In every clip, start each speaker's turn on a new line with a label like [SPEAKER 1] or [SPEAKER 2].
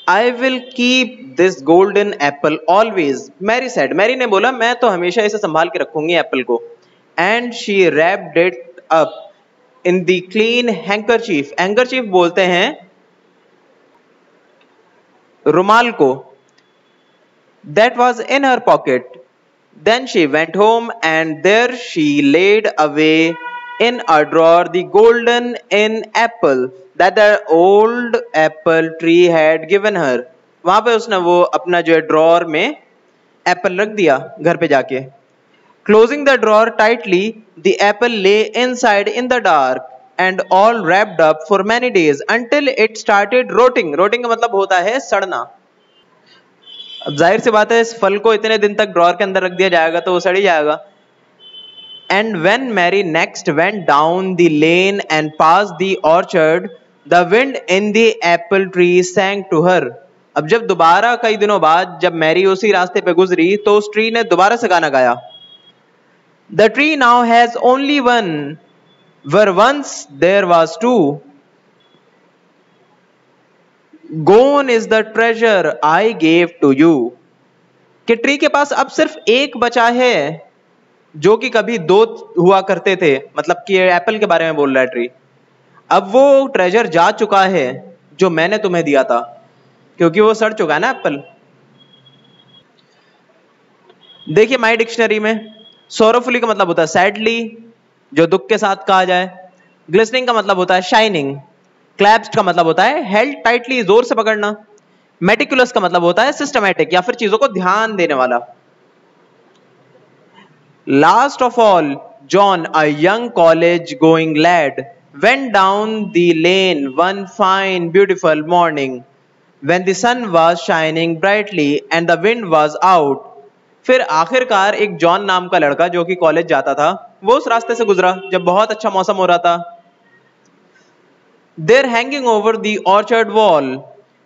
[SPEAKER 1] I will keep this golden apple always. Mary said. Mary ने बोला मैं तो हमेशा इसे संभाल के रखूंगी एप्पल को. And she wrapped it up in the clean handkerchief. Handkerchief बोलते हैं रुमाल को. That was in her pocket. Then she went home and there she laid away in a drawer the golden apple that the old apple tree had given her. वहां पे उसने वो अपना जो है ड्रॉर में एप्पल रख दिया घर पे जाके. Closing the drawer tightly, the apple lay inside in the dark and all wrapped up for many days until it started rotting. Rotting का मतलब होता है सड़ना. अब जाहिर सी बात है इस फल को इतने दिन तक ड्रॉर के अंदर रख दिया जाएगा तो वो सड़ ही जाएगा. And when Mary next went down the lane and passed the orchard, the wind in the apple tree sang to her. अब जब दोबारा कई दिनों बाद जब मैरी उसी रास्ते पे गुजरी तो उस ट्री ने दोबारा से गाना गाया. The tree now has only one, where once there was two. Gone is the treasure I gave to you. कि ट्री के पास अब सिर्फ एक बचा है जो कि कभी दो हुआ करते थे. मतलब कि एप्पल के बारे में बोल रहा है ट्री. अब वो ट्रेजर जा चुका है जो मैंने तुम्हें दिया था क्योंकि वो सड़ चुका है ना एप्पल. देखिए माई डिक्शनरी में सोरोफुली का मतलब होता है सैडली, जो दुख के साथ कहा जाए. ग्लिसनिंग का मतलब होता है शाइनिंग. क्लैप्स्ड का मतलब होता है हेल्ड टाइटली, जोर से पकड़ना. मेटिकुलस का मतलब होता है सिस्टमैटिक या फिर चीजों को ध्यान देने वाला. Last of all, John, a young college-going lad, went down the lane one fine, beautiful morning, when the sun was shining brightly and the wind was out. फिर आखिरकार एक जॉन नाम का लड़का जो कि कॉलेज जाता था वो उस रास्ते से गुजरा जब बहुत अच्छा मौसम हो रहा था. There hanging over the orchard wall,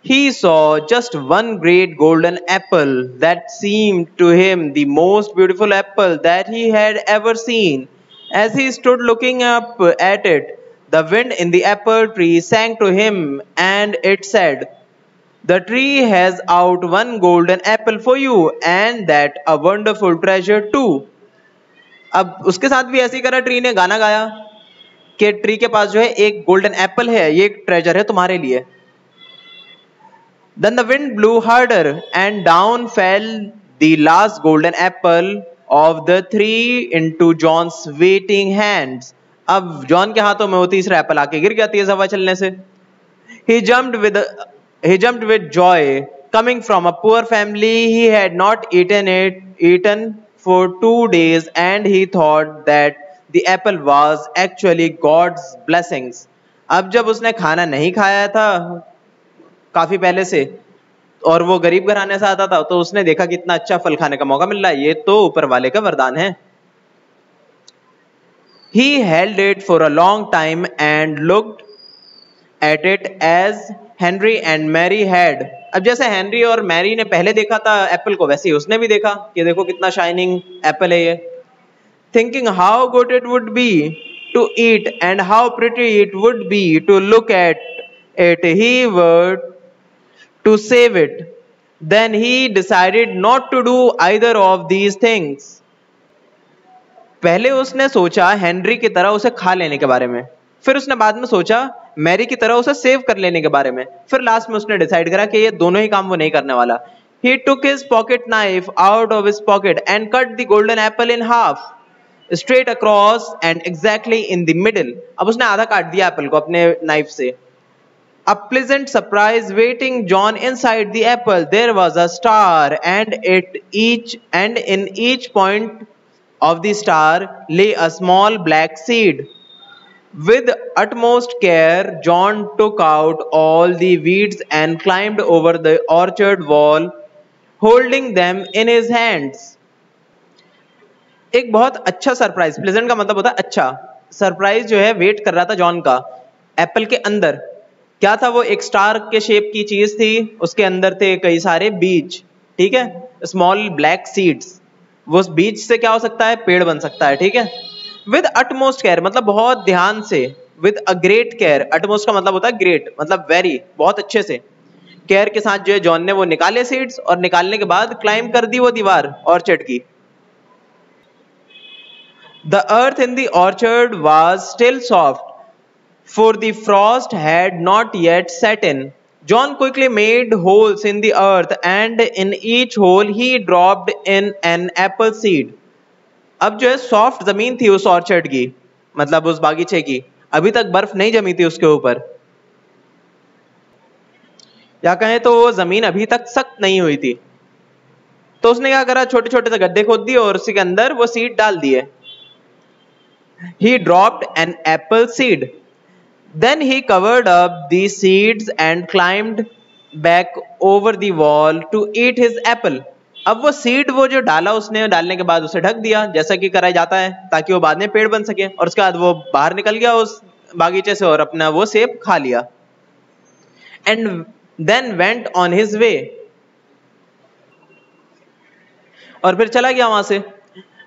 [SPEAKER 1] he saw just one great golden apple that seemed to him the most beautiful apple that he had ever seen. As he stood looking up at it, the wind in the apple tree sang to him and it said, The tree has out one golden apple for you and that a wonderful treasure too. अब उसके साथ भी ऐसे ही करा, tree ने गाना गाया कि ट्री के पास जो है एक गोल्डन एप्पल है, ये एक ट्रेजर है तुम्हारे लिए. Then the wind blew harder and down fell the last golden apple of the three into John's waiting hands. अब जॉन के हाथों में वो तीसरा एप्पल आके गिर गया तेज हवा चलने से. He jumped with joy. Coming from a poor family, he had not eaten for 2 days, and he thought that the apple was actually God's blessings. अब जब उसने खाना नहीं खाया था काफी पहले से और वो गरीब घराने से आता था तो उसने देखा कि इतना अच्छा फल खाने का मौका मिल रहा है, ये तो ऊपर वाले का वरदान है. He held it for a long time and looked at it as Henry and Mary had. अब जैसे हेनरी और मैरी ने पहले देखा था एप्पल को वैसे ही उसने भी देखा कि देखो कितना शाइनिंग एप्पल है ये. Thinking how good it would be to eat and how pretty it would be to look at it, he would to save it. Then he decided not to do either of these things. पहले उसने सोचा Henry की तरह उसे खा लेने के बारे में, फिर उसने बाद में सोचा मैरी की तरह उसे सेव कर लेने के बारे में, फिर लास्ट में उसने डिसाइड करा कि ये दोनों ही काम वो नहीं करने वाला. He took his pocket knife out of his pocket and cut the golden apple in half, straight across and exactly in the middle. अब उसने आधा काट दिया एप्पल को अपने नाइफ से. A pleasant surprise waiting John inside the apple. There was a star, and in each point of the star lay a small black seed. With utmost care, John took out all the weeds and climbed over the orchard wall, holding them in his hands. एक बहुत अच्छा surprise, pleasant का मतलब होता है अच्छा. Surprise जो है वेट कर रहा था जॉन का एप्पल के अंदर. क्या था वो? एक स्टार के शेप की चीज थी, उसके अंदर थे कई सारे बीज. ठीक है, स्मॉल ब्लैक सीड्स. वो उस बीज से क्या हो सकता है? पेड़ बन सकता है. ठीक है. विद अटमोस्ट केयर मतलब बहुत ध्यान से. With a great care, utmost का मतलब होता है ग्रेट, मतलब वेरी, बहुत अच्छे से. केयर के साथ जो है जॉन ने वो निकाले सीड्स, और निकालने के बाद क्लाइंब कर दी वो दीवार ऑर्चर्ड की। The earth in the orchard was still soft, for the frost had not yet set in. John quickly made holes in the earth, and in each hole he dropped in an apple seed. अब जो है soft जमीन थी उस orchard की, मतलब उस बागीचे की, अभी तक बर्फ नहीं जमी थी उसके ऊपर, या कहें तो वो जमीन अभी तक सख्त नहीं हुई थी। तो उसने क्या करा, छोटे छोटे से गड्ढे खोद दिए और उसी के अंदर वो सीड डाल दिए। He dropped an apple seed. Then he covered up the seeds and climbed back over the wall to eat his apple. अब वो सीड वो जो डाला उसने, डालने के बाद उसे ढक दिया जैसा कि कराया जाता है, ताकि वो बाद में पेड़ बन सके, और उसके बाद वो बाहर निकल गया उस बागीचे से और अपना वो सेब खा लिया। And then went on his way. और फिर चला गया वहां से।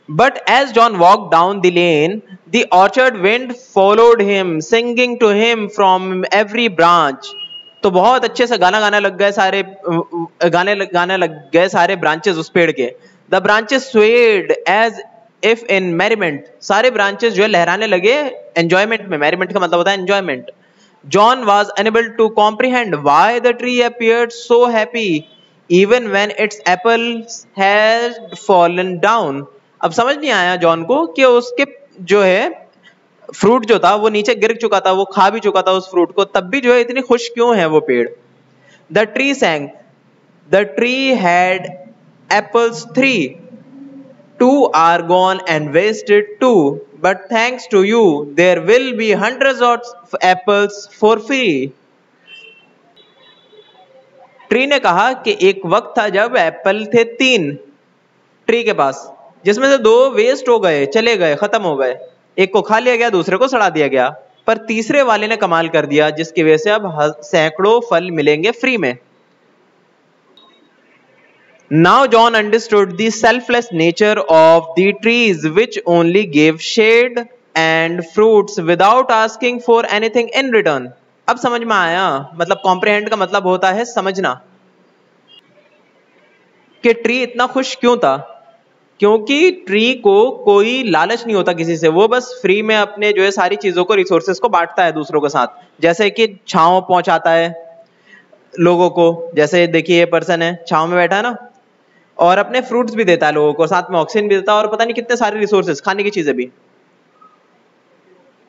[SPEAKER 1] But as John walked down the lane, the orchard wind followed him, singing to him from every branch. तो बहुत अच्छे से गाना गाने लग गए सारे ब्रांचेस उस पेड़ के। The branches swayed as if in merriment. सारे ब्रांचेस जो है लहराने लगे एंजॉयमेंट में। merriment का मतलब होता है enjoyment. John was unable to comprehend why the tree appeared so happy, even when its apples had fallen down. अब समझ नहीं आया जॉन को कि उसके जो है फ्रूट जो था वो नीचे गिर चुका था, वो खा भी चुका था उस फ्रूट को, तब भी जो है इतनी खुश क्यों है वो पेड़। The tree sang, the tree had apples 3, 2 are gone and wasted 2, but thanks to you there will be hundreds of apples for free. Tree ने कहा कि एक वक्त था जब एप्पल थे 3 ट्री के पास, जिसमें से 2 वेस्ट हो गए, चले गए, खत्म हो गए। एक को खा लिया गया, दूसरे को सड़ा दिया गया, पर तीसरे वाले ने कमाल कर दिया, जिसकी वजह से अब सैकड़ों फल मिलेंगे फ्री में। Now John understood the selfless nature of the trees, which only gave shade and fruits without asking for anything in return. अब समझ में आया, मतलब कॉम्प्रिहेंड का मतलब होता है समझना, कि ट्री इतना खुश क्यों था। क्योंकि ट्री को कोई लालच नहीं होता किसी से, वो बस फ्री में अपने जो है सारी चीजों को, रिसोर्सेज को बांटता है दूसरों के साथ। जैसे कि छांव पहुंचाता है लोगों को, जैसे देखिए ये पर्सन है छांव में बैठा है ना, और अपने फ्रूट्स भी देता है लोगों को, साथ में ऑक्सीजन भी देता है, और पता नहीं कितने सारे रिसोर्सेज, खाने की चीजें भी।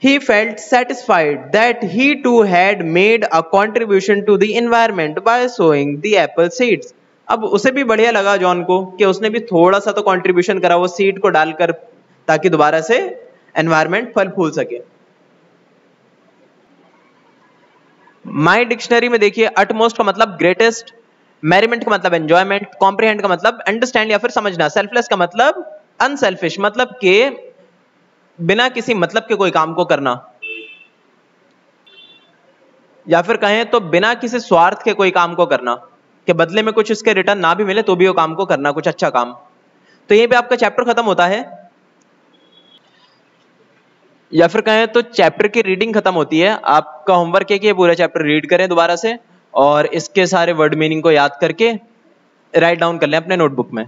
[SPEAKER 1] He felt satisfied that he too had made a contribution to the environment by sowing the apple seeds. अब उसे भी बढ़िया लगा जॉन को कि उसने भी थोड़ा सा तो कंट्रीब्यूशन करा वो सीड को डालकर, ताकि दोबारा से एनवायरनमेंट फल फूल सके। माय डिक्शनरी में देखिए अटमोस्ट का मतलब ग्रेटेस्ट, मैरिमेंट का मतलब एंजॉयमेंट, कॉम्प्रिहेंड का मतलब अंडरस्टैंड या फिर समझना, सेल्फलेस का मतलब अनसेल्फिश, मतलब के बिना किसी मतलब के कोई काम को करना, या फिर कहें तो बिना किसी स्वार्थ के कोई काम को करना, कि बदले में कुछ इसके रिटर्न ना भी मिले तो भी वो काम को करना, कुछ अच्छा काम। तो यहीं पे आपका चैप्टर खत्म होता है, या फिर कहें तो चैप्टर की रीडिंग खत्म होती है। आपका होमवर्क है कि पूरा चैप्टर रीड करें दोबारा से, और इसके सारे वर्ड मीनिंग को याद करके राइट डाउन कर लें अपने नोटबुक में।